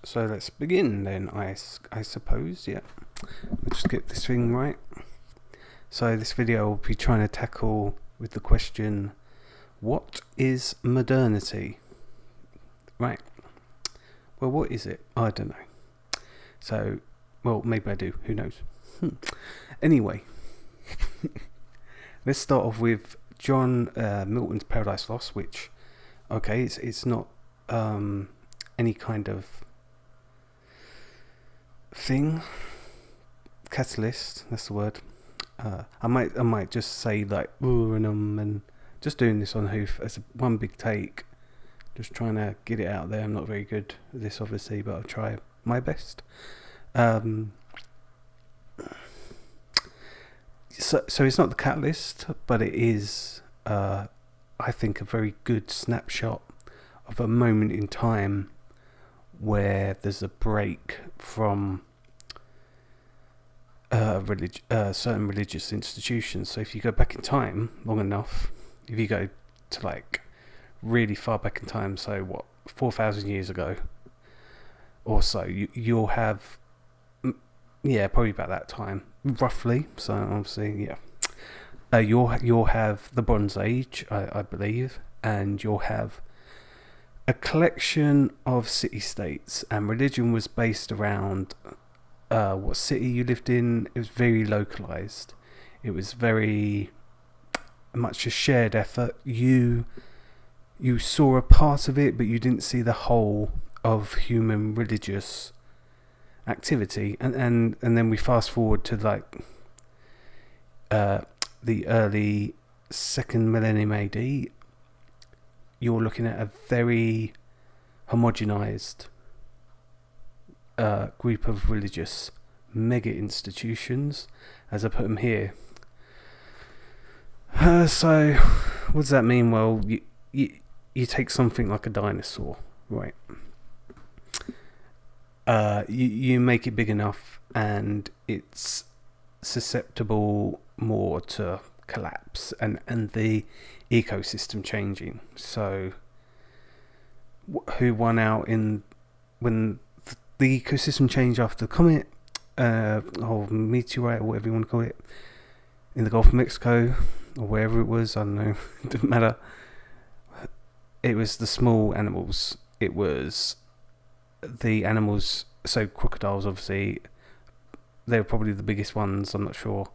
So let's begin then, I suppose, yeah. I'll just get this thing right. So this video will be trying to tackle with the question, what is modernity? Right. Well, what is it? I don't know. So, well, maybe I do. Who knows? Anyway, let's start off with John Milton's Paradise Lost, which, okay, it's not any kind of thing, catalyst, that's the word. I might just say like and just doing this on hoof as one big take, just trying to get it out there. I'm not very good at this obviously, but I'll try my best. So it's not the catalyst, but it is I think a very good snapshot of a moment in time where there's a break from certain religious institutions. So if you go back in time long enough, if you go to like really far back in time, so what, 4,000 years ago or so, you'll have, probably about that time, roughly. So obviously, you'll have the Bronze Age, I believe, and you'll have a collection of city-states, and religion was based around what city you lived in. It was very localized. It was very much a shared effort. You saw a part of it, but you didn't see the whole of human religious activity. And then we fast forward to like the early second millennium AD. You're looking at a very homogenized group of religious mega institutions, as I put them here. So what does that mean? Well, you take something like a dinosaur, right? You make it big enough and it's susceptible more to collapse and the ecosystem changing. So who won out in when the ecosystem changed after the comet or meteorite or whatever you want to call it in the Gulf of Mexico or wherever it was, I don't know, it didn't matter. It was the small animals. It was the animals, so crocodiles obviously, they were probably the biggest ones, I'm not sure,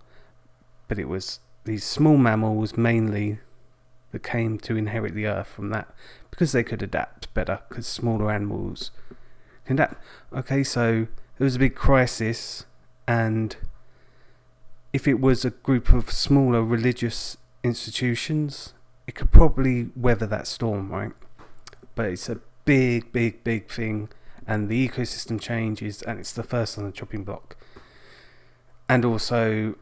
but it was these small mammals mainly that came to inherit the earth from that, because they could adapt better, because smaller animals can adapt. Okay, so there was a big crisis, and if it was a group of smaller religious institutions, it could probably weather that storm, right? But it's a big thing, and the ecosystem changes, and it's the first on the chopping block. And also,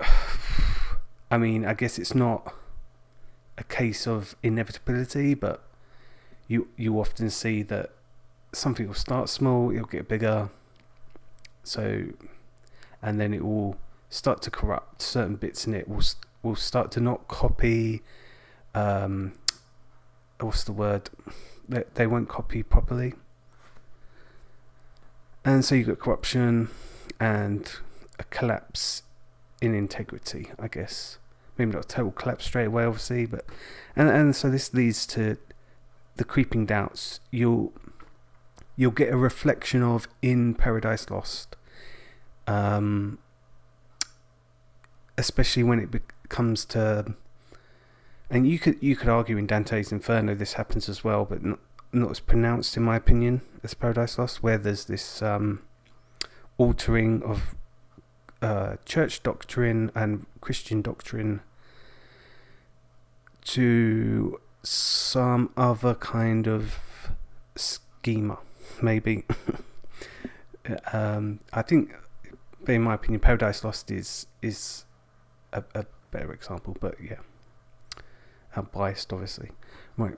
I mean, I guess it's not a case of inevitability, but you often see that something will start small, it'll get bigger, so, and then it will start to corrupt. Certain bits in it will start to not copy. What's the word? They won't copy properly, and so you got corruption and a collapse in integrity, I guess. Maybe not a total collapse straight away, obviously, but and so this leads to the creeping doubts you'll get a reflection of in Paradise Lost, especially when it comes to, and you could argue in Dante's Inferno this happens as well, but not as pronounced in my opinion as Paradise Lost, where there's this altering of church doctrine and Christian doctrine to some other kind of schema, maybe. I think, in my opinion, Paradise Lost is a better example, but yeah, I'm biased obviously, right?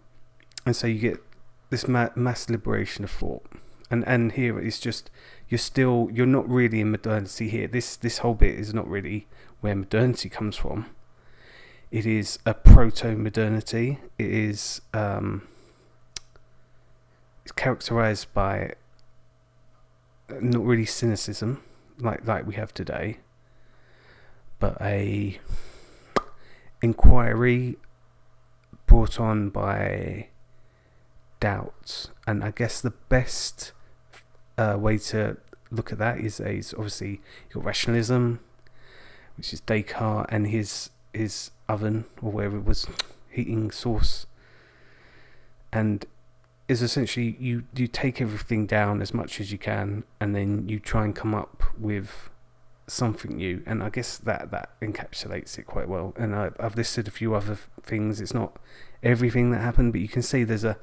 And so you get this mass liberation of thought, and here it's just you're not really in modernity here. This whole bit is not really where modernity comes from. It is a proto-modernity. It is it's characterized by not really cynicism like we have today, but a inquiry brought on by doubts. And I guess the best way to look at that is obviously your rationalism, which is Descartes and his oven, or wherever it was, heating source, and is essentially you take everything down as much as you can, and then you try and come up with something new. And I guess that encapsulates it quite well. And I've listed a few other things. It's not everything that happened, but you can see there's a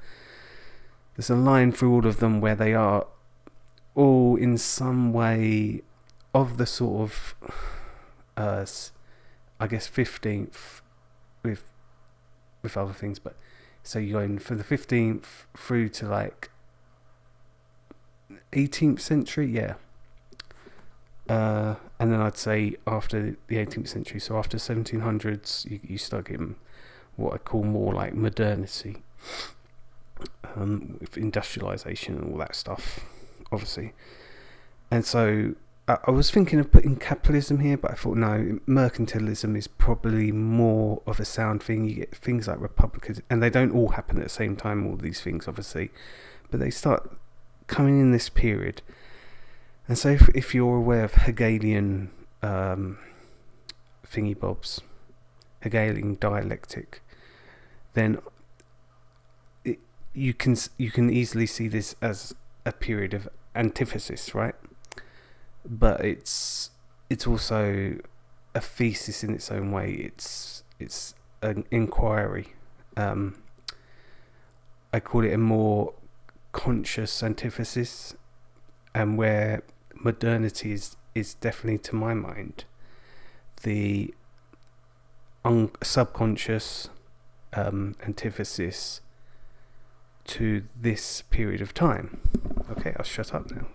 line through all of them where they are all in some way of the sort of I guess 15th with other things. But so you're going from the 15th through to like 18th century, yeah. And then I'd say after the 18th century, so after 1700s, you start getting what I call more like modernity, with industrialization and all that stuff, obviously. And so I was thinking of putting capitalism here, but I thought no, mercantilism is probably more of a sound thing. You get things like republicanism, and they don't all happen at the same time, all these things, obviously, but they start coming in this period. And so if you're aware of Hegelian thingy bobs, Hegelian dialectic, then you can easily see this as a period of antithesis, right? But it's also a thesis in its own way. It's an inquiry. I call it a more conscious antithesis, and where modernity is definitely, to my mind, the subconscious antithesis to this period of time. Okay, I'll shut up now.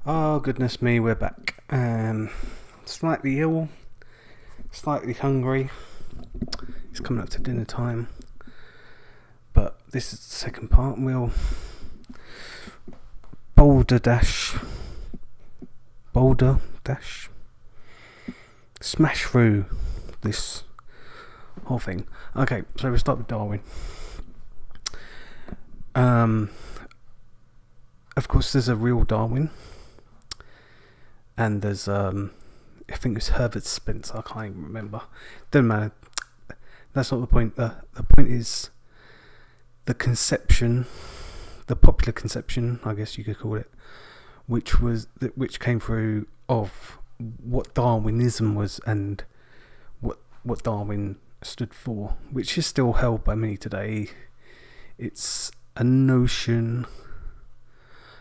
Oh goodness me, we're back. Slightly ill, slightly hungry. It's coming up to dinner time, but this is the second part. We'll boulder dash, smash through this whole thing. Okay, so we'll start with Darwin. Of course, there's a real Darwin, and there's I think it's Herbert Spencer. I can't even remember. Doesn't matter. That's not the point. The point is the conception, the popular conception, I guess you could call it, which came through of what Darwinism was and what Darwin stood for, which is still held by many today. It's a notion,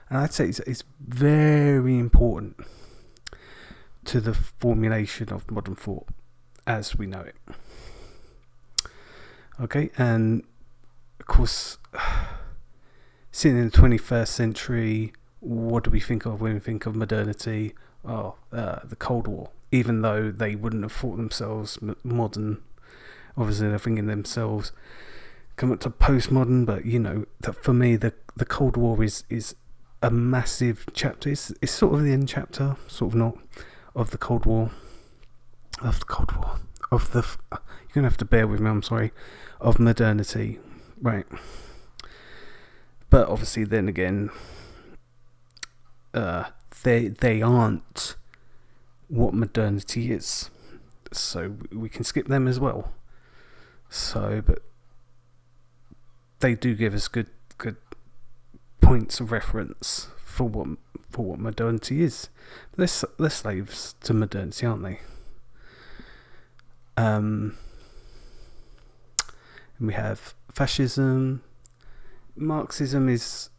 and I'd say it's very important to the formulation of modern thought as we know it. Okay, and of course, sitting in the 21st century, what do we think of when we think of modernity? The Cold War. Even though they wouldn't have thought themselves modern, obviously they're thinking themselves come up to postmodern. But you know that for me, the Cold War is a massive chapter. It's sort of the end chapter, sort of not, of the Cold War. You're gonna have to bear with me. I'm sorry. Of modernity, right? But obviously, then again, they aren't what modernity is, so we can skip them as well. So, but they do give us good points of reference for what modernity is. They're slaves to modernity, aren't they? And we have fascism. Marxism is,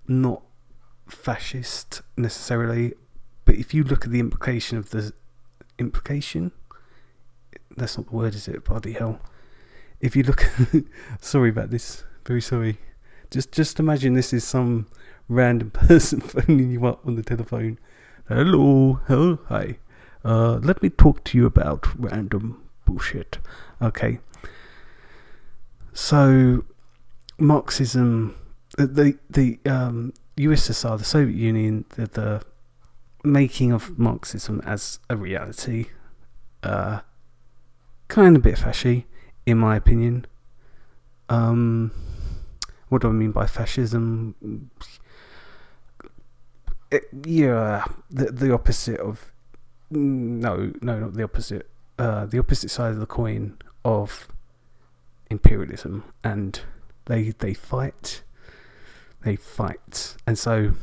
not fascist necessarily, but if you look at the implication, that's not the word, is it? Bloody hell. If you look sorry about this, very sorry. Just imagine this is some random person phoning you up on the telephone. Hello, hi. Let me talk to you about random bullshit. Okay. So Marxism, the USSR, the Soviet Union, the making of Marxism as a reality, kind of a bit fashy, in my opinion. What do I mean by fascism? The opposite of no, not the opposite. The opposite side of the coin of imperialism, and they fight, and so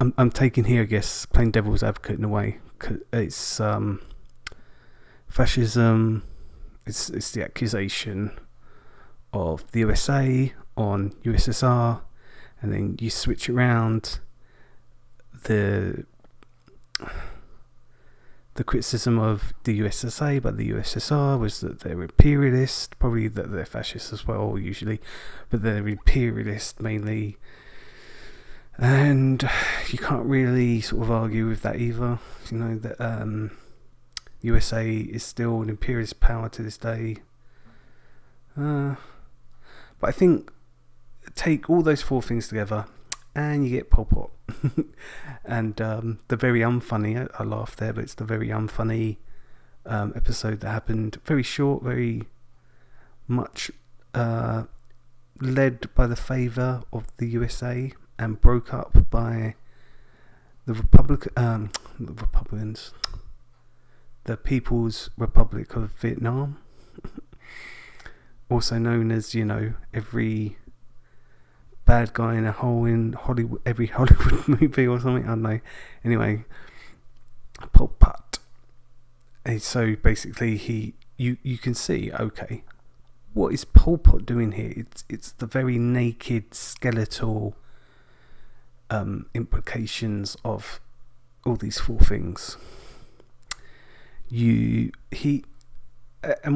I'm taking here, I guess, playing devil's advocate in a way. It's fascism. It's the accusation of the USA on USSR, and then you switch around. The criticism of the USA by the USSR was that they're imperialist, probably that they're fascist as well, usually, but they're imperialist mainly. And you can't really sort of argue with that either. You know, that USA is still an imperialist power to this day. But I think take all those four things together and you get Pol Pot. And the very unfunny, I laughed there, but it's the very unfunny episode that happened. Very short, very much led by the favour of the USA and broke up by the Republicans, the People's Republic of Vietnam, also known as, you know, every bad guy in Hollywood, every Hollywood movie or something, I don't know. Anyway, Pol Pot. And so basically you can see, okay, what is Pol Pot doing here? It's the very naked, skeletal implications of all these four things. And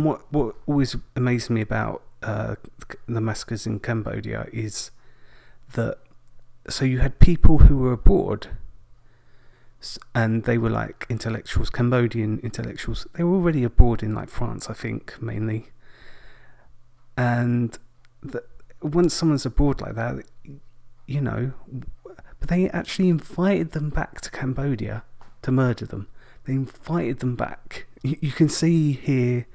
what always amazed me about the massacres in Cambodia is that, so you had people who were abroad, and they were like intellectuals, Cambodian intellectuals. They were already abroad in like France, I think, mainly. And once someone's abroad like that, you know, but they actually invited them back to Cambodia to murder them. They invited them back. You can see here,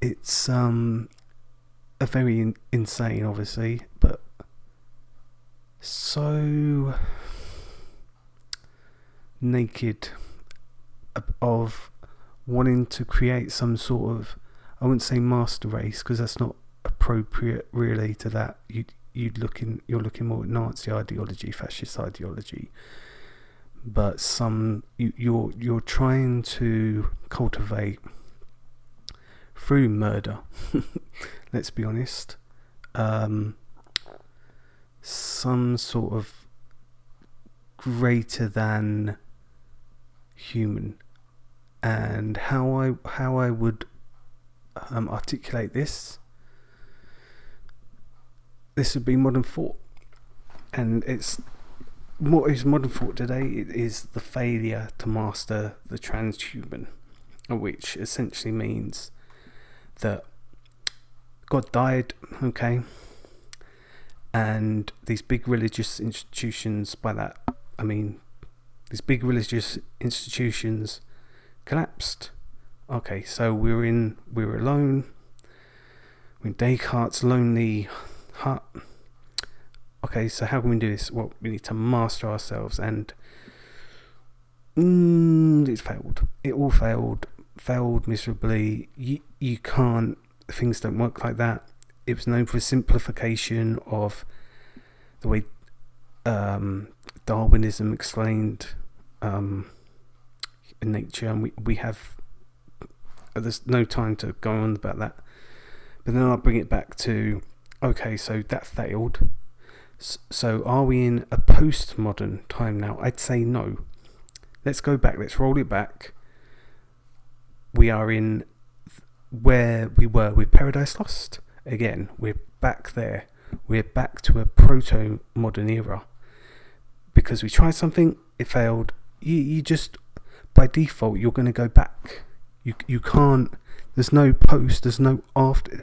it's a very insane, obviously, but so naked of wanting to create some sort of, I wouldn't say master race, because that's not appropriate really to that. You're looking more at Nazi ideology, fascist ideology, but you're trying to cultivate through murder. Let's be honest. Some sort of greater than human, and how I would articulate this would be modern thought. And what is modern thought today? It is the failure to master the transhuman, which essentially means that God died, okay, and these big religious institutions, by that I mean these big religious institutions collapsed. Okay, so we were alone. We're in Descartes' lonely hut. Okay, so how can we do this? Well, we need to master ourselves, and it's failed. It all failed miserably. You can't. Things don't work like that. It was known for simplification of the way Darwinism explained nature, and we have. There's no time to go on about that, but then I'll bring it back to, okay, so that failed. So are we in a postmodern time now? I'd say no. Let's go back. Let's roll it back. We are in where we were with Paradise Lost. Again, we're back there. We're back to a proto-modern era. Because we tried something, it failed. You just, by default, you're going to go back. You can't, there's no post, there's no after.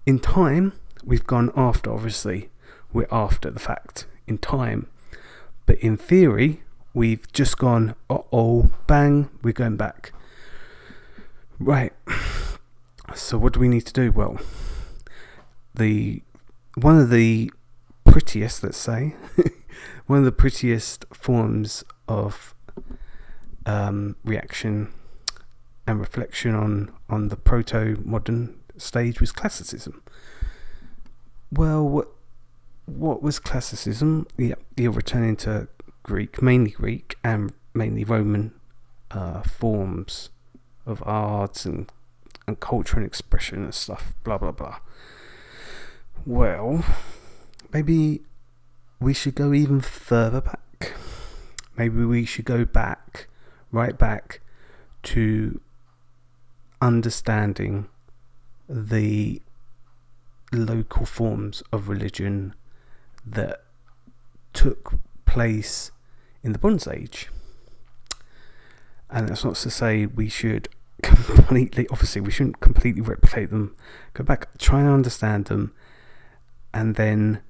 In time, we've gone after, obviously. we're after the fact in time. But in theory, we've just gone, bang, we're going back. Right. So what do we need to do? Well, one of the prettiest, let's say, one of the prettiest forms of reaction and reflection on the proto-modern stage was classicism. Well, what was classicism? Yeah, you're returning to mainly Greek and mainly Roman forms of arts and culture and expression and stuff, blah blah blah. Well, maybe we should go even further back. Maybe we should go right back to understanding the local forms of religion that took place in the Bronze Age. And that's not to say we should obviously we shouldn't completely replicate them. Go back, try and understand them, and then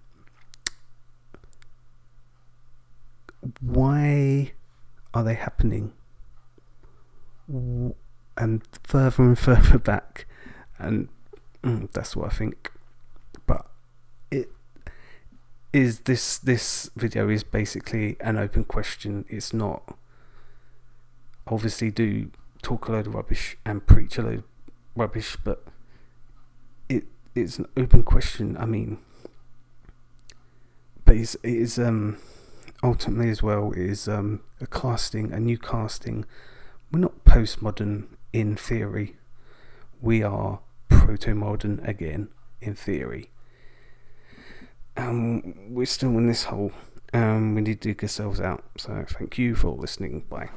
why are they happening? And further back, and that's what I think. But it is this video is basically an open question. It's not, obviously do talk a load of rubbish and preach a load of rubbish, but it's an open question. I mean, but it is ultimately as well is a new casting. We're not postmodern in theory. We are proto-modern again in theory. We're still in this hole. We need to dig ourselves out. So thank you for listening. Bye.